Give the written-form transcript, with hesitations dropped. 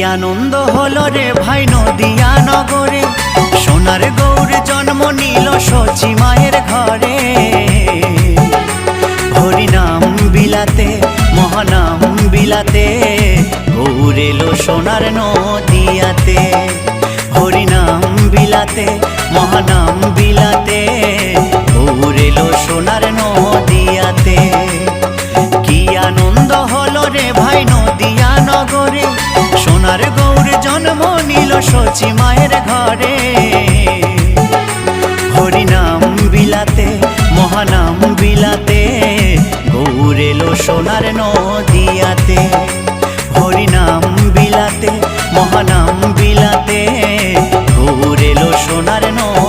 আনন্দ হলো রে ভাই নদিয়া নগরে, সোনার গৌর জন্ম নিল সচি মায়ের ঘরে। হরিনাম বিলাতে মহানাম বিলাতে, গৌর এলো সোনার নদিয়াতে। হরিনাম বিলাতে মহানাম বিলাতে, গৌর এলো সোনার নদিয়াতে। কি আনন্দ হলো রে ভাই নদিয়া নগরে, সোনার গৌর জন্ম নিল সচি মায়ের ঘরে। হরিনাম বিলাতে মহানাম বিলাতে, গৌর এলো সোনার নদিয়াতে। হরিনাম বিলাতে মহানাম বিলাতে, গৌর এলো সোনার নদিয়াতে।